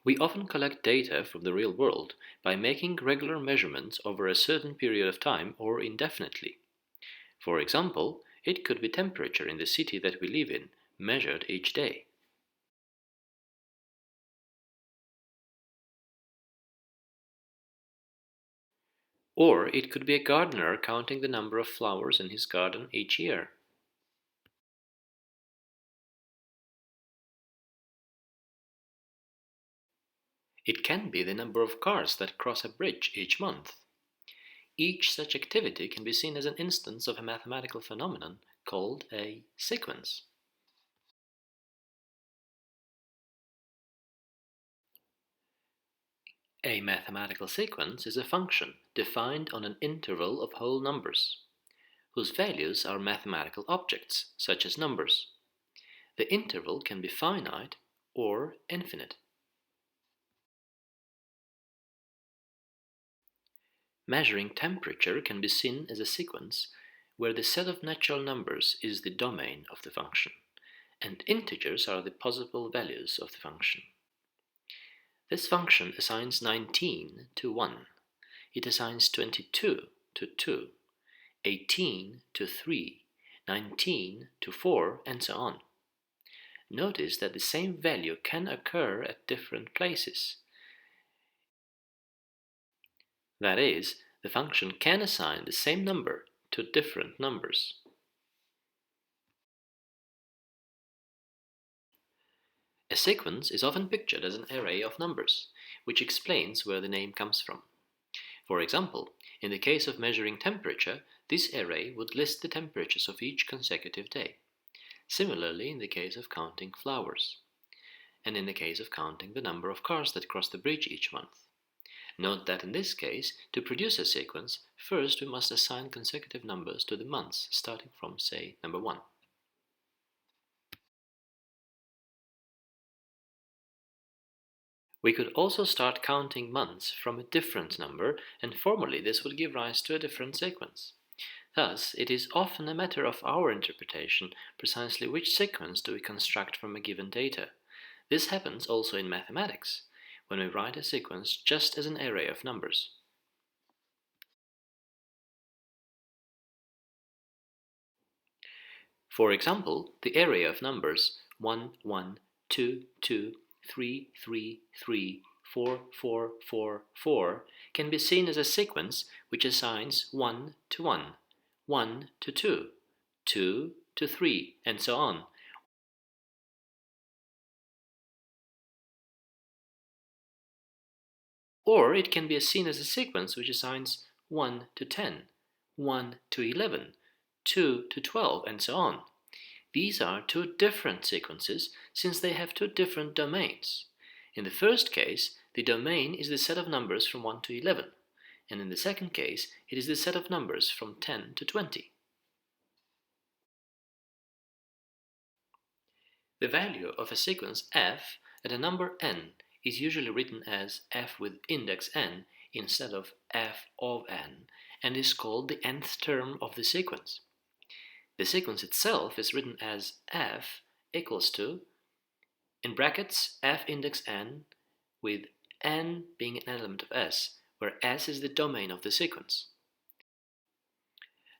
We often collect data from the real world by making regular measurements over a certain period of time or indefinitely. For example, it could be temperature in the city that we live in, measured each day. Or it could be a gardener counting the number of flowers in his garden each year. It can be the number of cars that cross a bridge each month. Each such activity can be seen as an instance of a mathematical phenomenon called a sequence. A mathematical sequence is a function defined on an interval of whole numbers, whose values are mathematical objects, such as numbers. The interval can be finite or infinite. Measuring temperature can be seen as a sequence where the set of natural numbers is the domain of the function, and integers are the possible values of the function. This function assigns 19 to 1. It assigns 22 to 2, 18 to 3, 19 to 4, and so on. Notice that the same value can occur at different places. That is, the function can assign the same number to different numbers. A sequence is often pictured as an array of numbers, which explains where the name comes from. For example, in the case of measuring temperature, this array would list the temperatures of each consecutive day. Similarly, in the case of counting flowers, and in the case of counting the number of cars that cross the bridge each month. Note that in this case, to produce a sequence, first we must assign consecutive numbers to the months, starting from, say, number 1. We could also start counting months from a different number, and formally this would give rise to a different sequence. Thus, it is often a matter of our interpretation precisely which sequence do we construct from a given data. This happens also in mathematics, when we write a sequence just as an array of numbers. For example, the array of numbers 1, 1, 2, 2, 3, 3, 3, 4, 4, 4, 4 can be seen as a sequence which assigns 1 to 1, 1 to 2, 2 to 3, and so on. Or it can be seen as a sequence which assigns 1 to 10, 1 to 11, 2 to 12, and so on. These are two different sequences since they have two different domains. In the first case, the domain is the set of numbers from 1 to 11, and in the second case, it is the set of numbers from 10 to 20. The value of a sequence f at a number n is usually written as f with index n instead of f of n, and is called the nth term of the sequence. The sequence itself is written as f equals to, in brackets, f index n, with n being an element of S, where S is the domain of the sequence.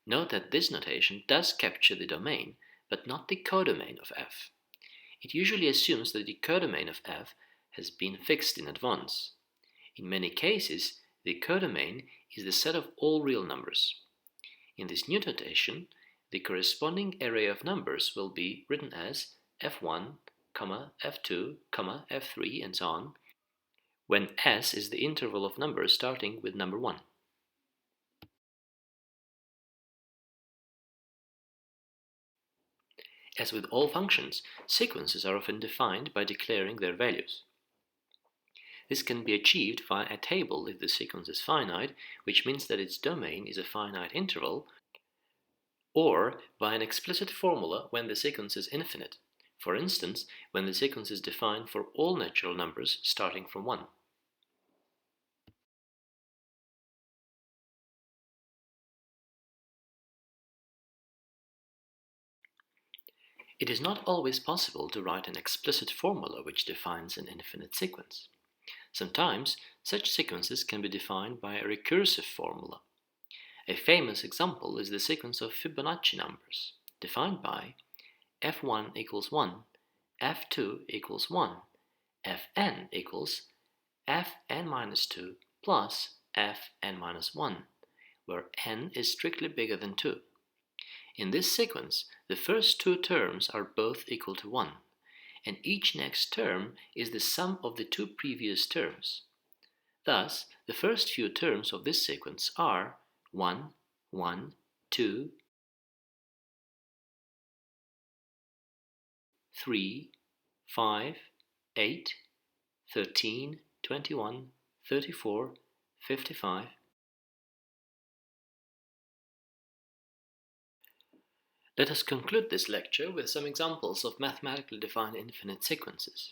Note that this notation does capture the domain, but not the codomain of f. It usually assumes that the codomain of f has been fixed in advance. In many cases, the codomain is the set of all real numbers. In this new notation, the corresponding array of numbers will be written as f1, f2, f3, and so on, when S is the interval of numbers starting with number 1. As with all functions, sequences are often defined by declaring their values. This can be achieved via a table if the sequence is finite, which means that its domain is a finite interval, or by an explicit formula when the sequence is infinite, for instance, when the sequence is defined for all natural numbers starting from 1. It is not always possible to write an explicit formula which defines an infinite sequence. Sometimes such sequences can be defined by a recursive formula. A famous example is the sequence of Fibonacci numbers, defined by f1 equals 1, f2 equals 1, fn equals fn minus 2 plus fn minus 1, where n is strictly bigger than 2. In this sequence, the first two terms are both equal to 1, and each next term is the sum of the two previous terms. Thus, the first few terms of this sequence are 1, 1, 2, 3, 5, 8, 13, 21, 34, 55. Let us conclude this lecture with some examples of mathematically defined infinite sequences.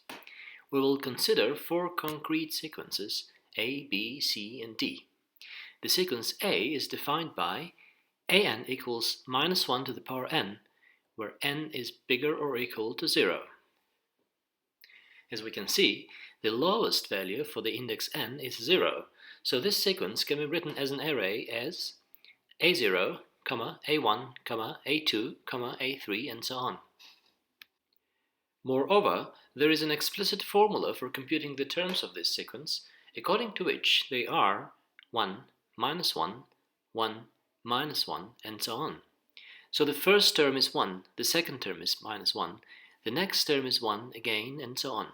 We will consider four concrete sequences A, B, C, and D. The sequence A is defined by an equals minus 1 to the power n, where n is bigger or equal to 0. As we can see, the lowest value for the index n is 0, so this sequence can be written as an array as a0, a1, a2, a3, and so on. Moreover, there is an explicit formula for computing the terms of this sequence, according to which they are 1, minus 1, 1, minus 1, and so on. So the first term is 1, the second term is minus 1, the next term is 1 again, and so on.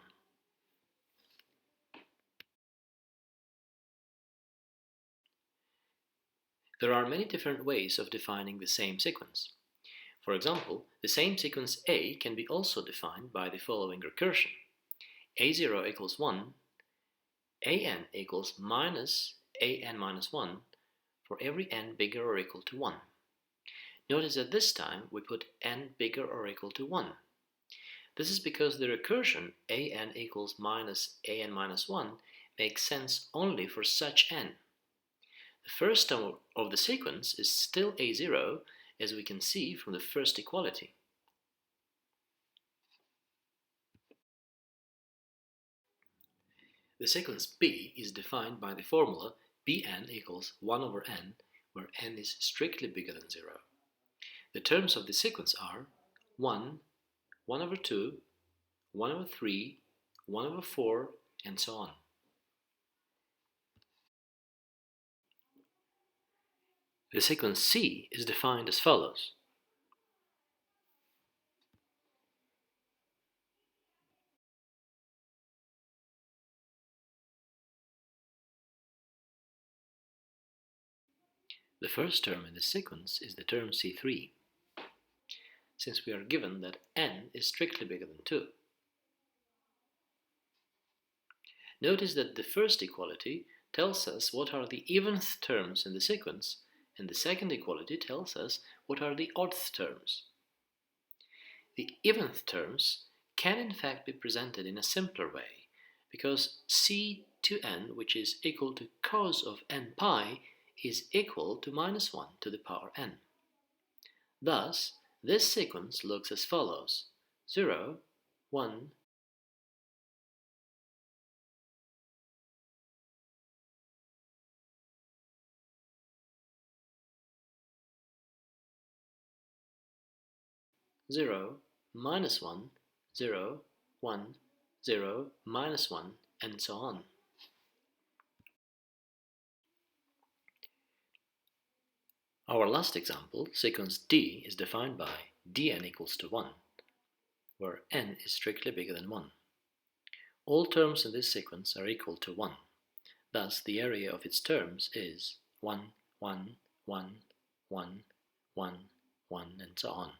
There are many different ways of defining the same sequence. For example, the same sequence A can be also defined by the following recursion. a0 equals 1, an equals minus an minus 1 for every n bigger or equal to 1. Notice that this time we put n bigger or equal to 1. This is because the recursion an equals minus an minus 1 makes sense only for such n. The first term of the sequence is still a0, as we can see from the first equality. The sequence B is defined by the formula Bn equals 1 over n, where n is strictly bigger than 0. The terms of the sequence are 1, 1 over 2, 1 over 3, 1 over 4, and so on. The sequence C is defined as follows. The first term in the sequence is the term C3, since we are given that n is strictly bigger than 2. Notice that the first equality tells us what are the eventh terms in the sequence, and the second equality tells us what are the oddth terms. The eventh terms can in fact be presented in a simpler way, because c to n, which is equal to cos of n pi, is equal to minus 1 to the power n. Thus, this sequence looks as follows: 0, 1, 0, minus 1, 0, 1, 0, minus 1, and so on. Our last example, sequence D, is defined by dn equals to 1, where n is strictly bigger than 1. All terms in this sequence are equal to 1. Thus, the area of its terms is 1, 1, 1, 1, 1, 1, and so on.